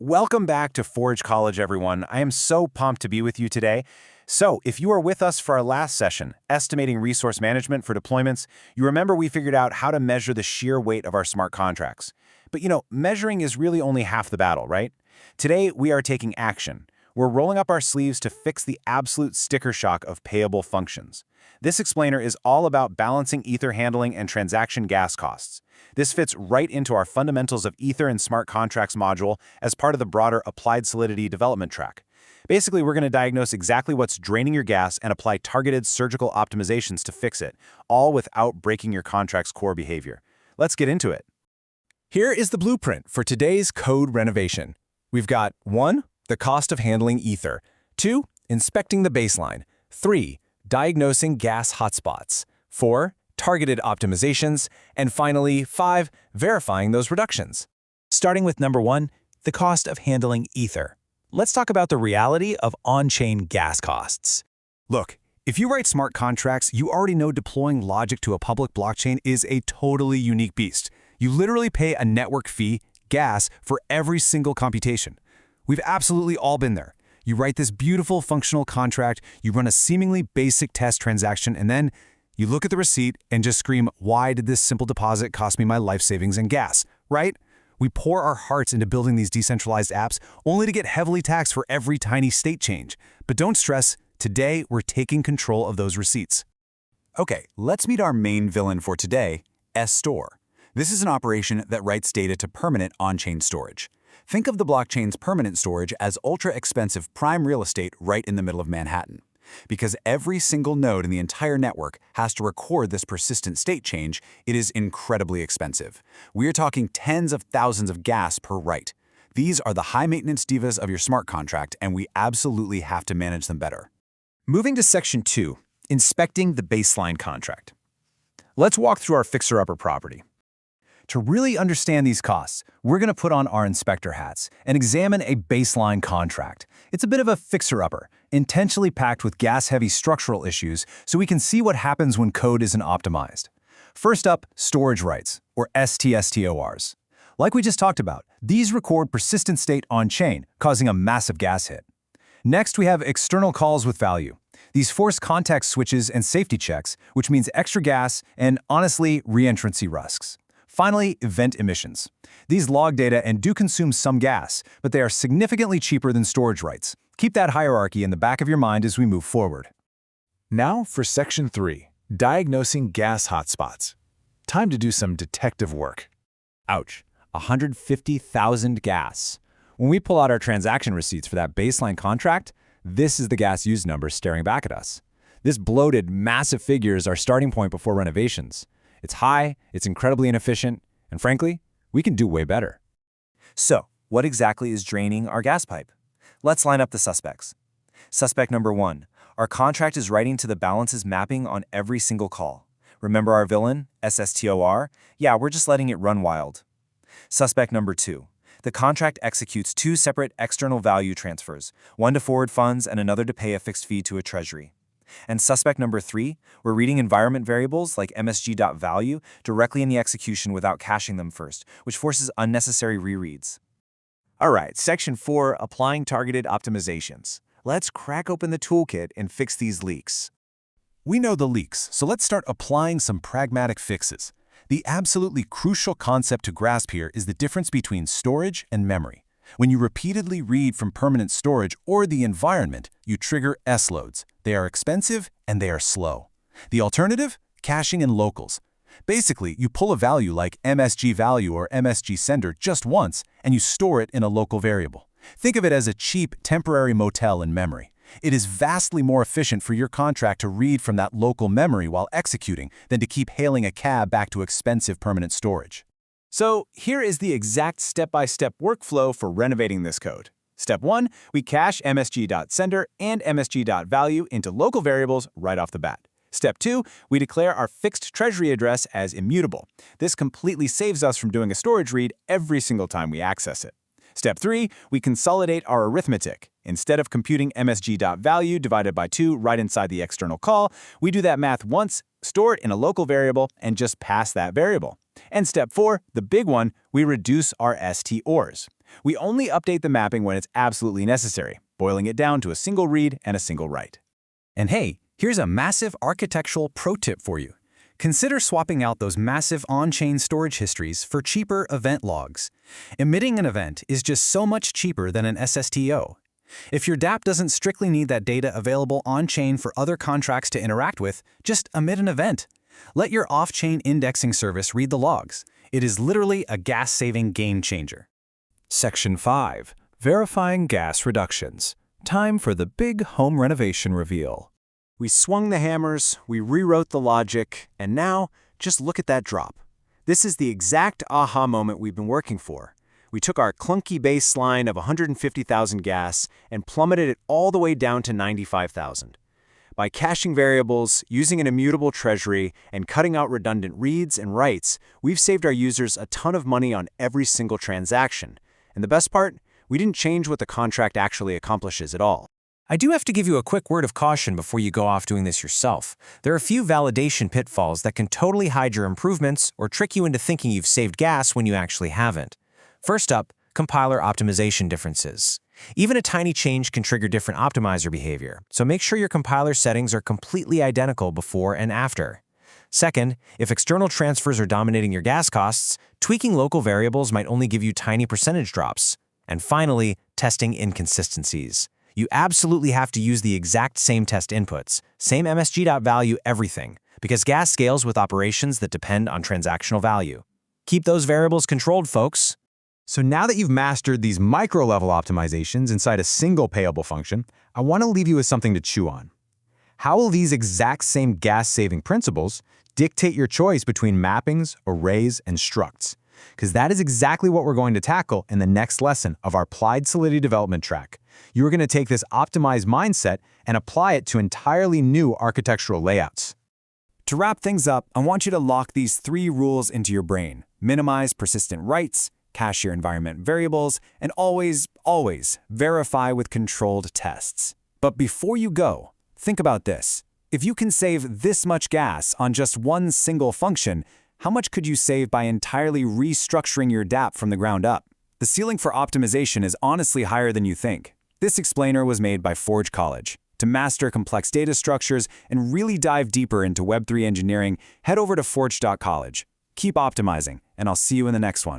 Welcome back to Forge College, everyone. I am so pumped to be with you today. So, if you are with us for our last session, Estimating Resource Management for Deployments, you remember we figured out how to measure the sheer weight of our smart contracts. But measuring is really only half the battle, right? Today, we are taking action. We're rolling up our sleeves to fix the absolute sticker shock of payable functions. This explainer is all about balancing Ether handling and transaction gas costs. This fits right into our Fundamentals of Ether and Smart Contracts module as part of the broader Applied Solidity development track. Basically, we're going to diagnose exactly what's draining your gas and apply targeted surgical optimizations to fix it, all without breaking your contract's core behavior. Let's get into it. Here is the blueprint for today's code renovation. We've got 1. The cost of handling Ether. 2. Inspecting the baseline. 3. Diagnosing gas hotspots. 4. Targeted optimizations. And finally, 5. Verifying those reductions. Starting with number 1, the cost of handling Ether. Let's talk about the reality of on-chain gas costs. Look, if you write smart contracts, you already know deploying logic to a public blockchain is a totally unique beast. You literally pay a network fee, gas, for every single computation. We've absolutely all been there. You write this beautiful functional contract, you run a seemingly basic test transaction, and then you look at the receipt and just scream, why did this simple deposit cost me my life savings and gas, right? We pour our hearts into building these decentralized apps only to get heavily taxed for every tiny state change. But don't stress, today we're taking control of those receipts. Okay, let's meet our main villain for today, S-Store. This is an operation that writes data to permanent on-chain storage. Think of the blockchain's permanent storage as ultra-expensive prime real estate right in the middle of Manhattan. Because every single node in the entire network has to record this persistent state change, it is incredibly expensive. We're talking tens of thousands of gas per write. These are the high-maintenance divas of your smart contract, and we absolutely have to manage them better. Moving to Section 2, Inspecting the Baseline Contract. Let's walk through our fixer-upper property. To really understand these costs, we're going to put on our inspector hats and examine a baseline contract. It's a bit of a fixer-upper, intentionally packed with gas-heavy structural issues so we can see what happens when code isn't optimized. First up, storage rights, or STSTORs. Like we just talked about, these record persistent state on-chain, causing a massive gas hit. Next, we have external calls with value. These force context switches and safety checks, which means extra gas and, honestly, reentrancy risks. Finally, event emissions. These log data and do consume some gas, but they are significantly cheaper than storage rights. Keep that hierarchy in the back of your mind as we move forward. Now for Section 3, Diagnosing Gas Hotspots. Time to do some detective work. Ouch, 150,000 gas. When we pull out our transaction receipts for that baseline contract, this is the gasUsed number staring back at us. This bloated, massive figure is our starting point before renovations. It's high, it's incredibly inefficient, and frankly, we can do way better. So, what exactly is draining our gas pipe? Let's line up the suspects. Suspect number 1, our contract is writing to the balances mapping on every single call. Remember our villain, SSTOR? Yeah, we're just letting it run wild. Suspect number 2, the contract executes 2 separate external value transfers, one to forward funds and another to pay a fixed fee to a treasury. And suspect number 3, we're reading environment variables like msg.value directly in the execution without caching them first, which forces unnecessary rereads. All right, Section 4, Applying Targeted Optimizations. Let's crack open the toolkit and fix these leaks. We know the leaks, so let's start applying some pragmatic fixes. The absolutely crucial concept to grasp here is the difference between storage and memory. When you repeatedly read from permanent storage or the environment, you trigger S-loads. They are expensive and they are slow. The alternative? Caching in locals. Basically, you pull a value like msg.value or msg.sender just once and you store it in a local variable. Think of it as a cheap, temporary motel in memory. It is vastly more efficient for your contract to read from that local memory while executing than to keep hailing a cab back to expensive permanent storage. So here is the exact step-by-step workflow for renovating this code. Step 1, we cache msg.sender and msg.value into local variables right off the bat. Step 2, we declare our fixed treasury address as immutable. This completely saves us from doing a storage read every single time we access it. Step 3, we consolidate our arithmetic. Instead of computing msg.value divided by 2 right inside the external call, we do that math once, store it in a local variable, and just pass that variable. And step 4, the big one, we reduce our STORs. We only update the mapping when it's absolutely necessary, boiling it down to a single read and a single write. And hey, here's a massive architectural pro tip for you. Consider swapping out those massive on-chain storage histories for cheaper event logs. Emitting an event is just so much cheaper than an SSTO. If your dApp doesn't strictly need that data available on-chain for other contracts to interact with, just emit an event. Let your off-chain indexing service read the logs. It is literally a gas-saving game changer. Section 5. Verifying gas reductions. Time for the big home renovation reveal. We swung the hammers, we rewrote the logic, and now, just look at that drop. This is the exact aha moment we've been working for. We took our clunky baseline of 150,000 gas and plummeted it all the way down to 95,000. By caching variables, using an immutable treasury, and cutting out redundant reads and writes, we've saved our users a ton of money on every single transaction. And the best part? We didn't change what the contract actually accomplishes at all. I do have to give you a quick word of caution before you go off doing this yourself. There are a few validation pitfalls that can totally hide your improvements or trick you into thinking you've saved gas when you actually haven't. First up, compiler optimization differences. Even a tiny change can trigger different optimizer behavior, so make sure your compiler settings are completely identical before and after. Second, if external transfers are dominating your gas costs, tweaking local variables might only give you tiny percentage drops. And finally, testing inconsistencies. You absolutely have to use the exact same test inputs, same msg.value everything, because gas scales with operations that depend on transactional value. Keep those variables controlled, folks. So now that you've mastered these micro-level optimizations inside a single payable function, I want to leave you with something to chew on. How will these exact same gas-saving principles dictate your choice between mappings, arrays, and structs? Because that is exactly what we're going to tackle in the next lesson of our Applied Solidity development track. You're going to take this optimized mindset and apply it to entirely new architectural layouts. To wrap things up, I want you to lock these 3 rules into your brain. Minimize persistent writes, cache your environment variables, and always verify with controlled tests. But before you go, think about this. If you can save this much gas on just one single function, how much could you save by entirely restructuring your dApp from the ground up? The ceiling for optimization is honestly higher than you think. This explainer was made by Forge College. To master complex data structures and really dive deeper into Web3 engineering, head over to forge.college. Keep optimizing, and I'll see you in the next one.